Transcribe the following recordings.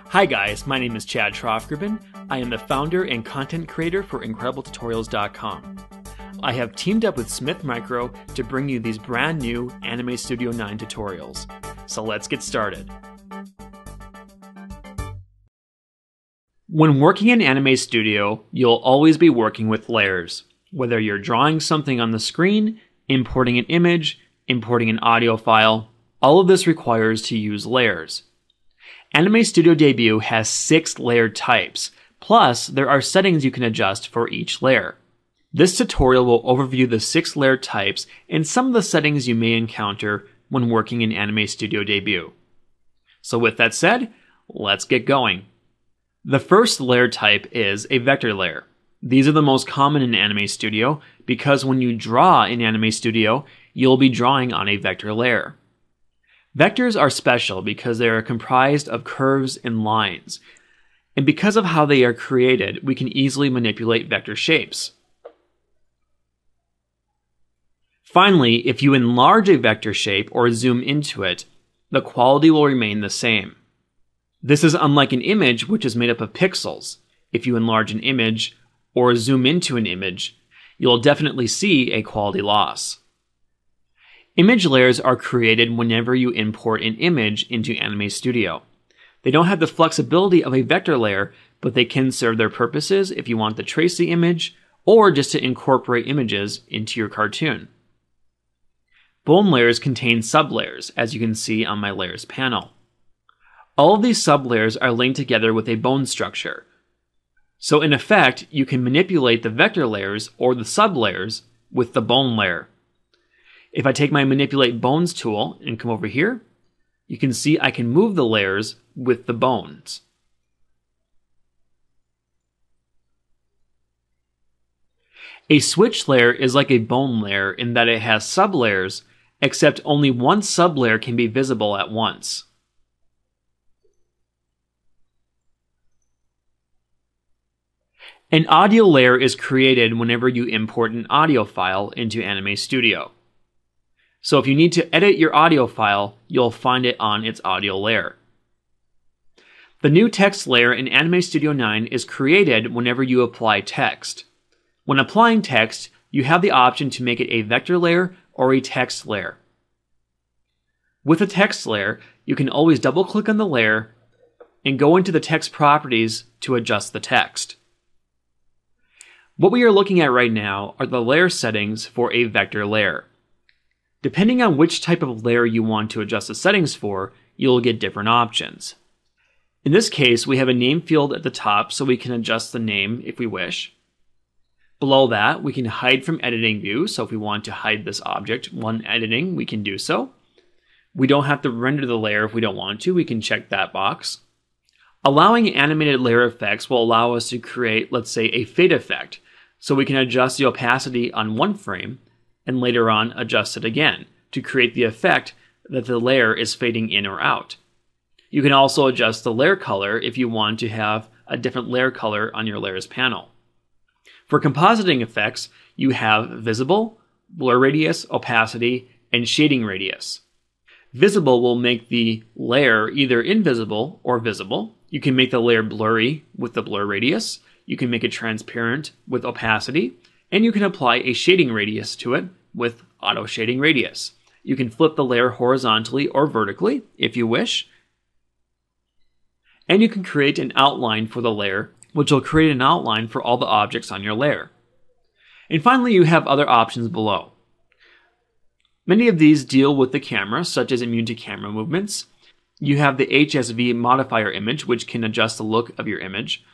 Hi guys, my name is Chad Trofgruben. I am the founder and content creator for IncredibleTutorials.com. I have teamed up with Smith Micro to bring you these brand new Anime Studio 9 tutorials. So let's get started. When working in Anime Studio, you'll always be working with layers. Whether you're drawing something on the screen, importing an image, importing an audio file, all of this requires to use layers. Anime Studio Debut has 6 layered types, plus there are settings you can adjust for each layer. This tutorial will overview the 6 layered types and some of the settings you may encounter when working in Anime Studio Debut. So with that said, let's get going. The first layer type is a vector layer. These are the most common in Anime Studio because when you draw in Anime Studio, you'll be drawing on a vector layer. Vectors are special because they are comprised of curves and lines, and because of how they are created, we can easily manipulate vector shapes. Finally, if you enlarge a vector shape or zoom into it, the quality will remain the same. This is unlike an image, which is made up of pixels. If you enlarge an image or zoom into an image, you'll definitely see a quality loss. Image layers are created whenever you import an image into Anime Studio. They don't have the flexibility of a vector layer, but they can serve their purposes if you want to trace the image or just to incorporate images into your cartoon. Bone layers contain sublayers, as you can see on my layers panel. All of these sublayers are linked together with a bone structure. So in effect, you can manipulate the vector layers or the sublayers with the bone layer. If I take my Manipulate Bones tool and come over here, you can see I can move the layers with the bones. A switch layer is like a bone layer in that it has sublayers, except only one sublayer can be visible at once. An audio layer is created whenever you import an audio file into Anime Studio. So if you need to edit your audio file, you'll find it on its audio layer. The new text layer in Anime Studio 9 is created whenever you apply text. When applying text, you have the option to make it a vector layer or a text layer. With a text layer, you can always double-click on the layer and go into the text properties to adjust the text. What we are looking at right now are the layer settings for a vector layer. Depending on which type of layer you want to adjust the settings for, you'll get different options. In this case, we have a name field at the top so we can adjust the name if we wish. Below that, we can hide from editing view, so if we want to hide this object when editing, we can do so. We don't have to render the layer if we don't want to, we can check that box. Allowing animated layer effects will allow us to create, let's say, a fade effect, so we can adjust the opacity on one frame and later on adjust it again to create the effect that the layer is fading in or out. You can also adjust the layer color if you want to have a different layer color on your layers panel. For compositing effects, you have visible, blur radius, opacity, and shading radius. Visible will make the layer either invisible or visible. You can make the layer blurry with the blur radius. You can make it transparent with opacity. And you can apply a shading radius to it with auto shading radius. You can flip the layer horizontally or vertically if you wish. And you can create an outline for the layer, which will create an outline for all the objects on your layer. And finally, you have other options below. Many of these deal with the camera, such as immune to camera movements. You have the HSV modifier image, which can adjust the look of your image.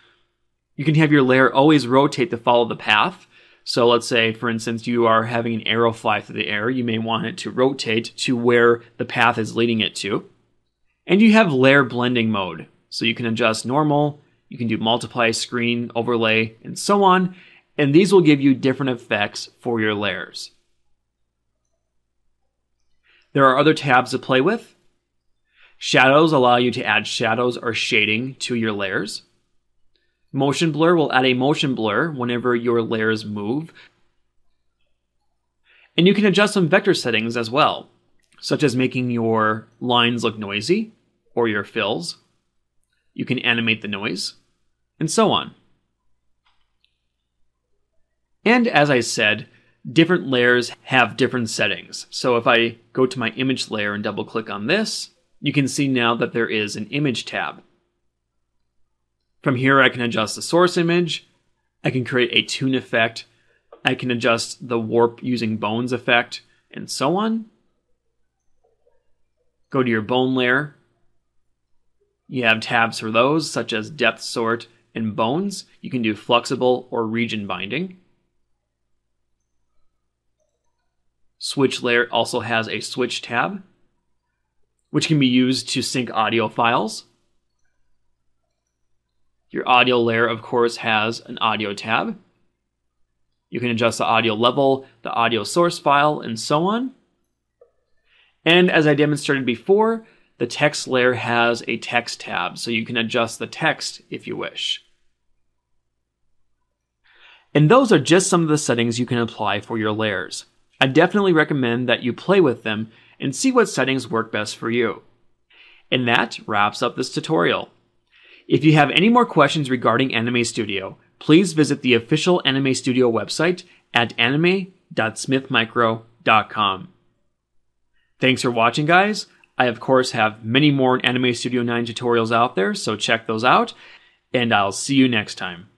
You can have your layer always rotate to follow the path. So let's say, for instance, you are having an arrow fly through the air. You may want it to rotate to where the path is leading it to. And you have layer blending mode. So you can adjust normal, you can do multiply, screen, overlay, and so on. And these will give you different effects for your layers. There are other tabs to play with. Shadows allow you to add shadows or shading to your layers. Motion blur will add a motion blur whenever your layers move. And you can adjust some vector settings as well, such as making your lines look noisy or your fills. You can animate the noise, and so on. And as I said, different layers have different settings. So if I go to my image layer and double click on this, you can see now that there is an image tab. From here I can adjust the source image, I can create a tune effect, I can adjust the warp using bones effect, and so on. Go to your bone layer. You have tabs for those, such as depth sort and bones. You can do flexible or region binding. Switch layer also has a switch tab, which can be used to sync audio files. Your audio layer, of course, has an audio tab. You can adjust the audio level, the audio source file, and so on. And as I demonstrated before, the text layer has a text tab, so you can adjust the text if you wish. And those are just some of the settings you can apply for your layers. I definitely recommend that you play with them and see what settings work best for you. And that wraps up this tutorial. If you have any more questions regarding Anime Studio, please visit the official Anime Studio website at anime.smithmicro.com. Thanks for watching, guys. I, of course, have many more Anime Studio 9 tutorials out there, so check those out, and I'll see you next time.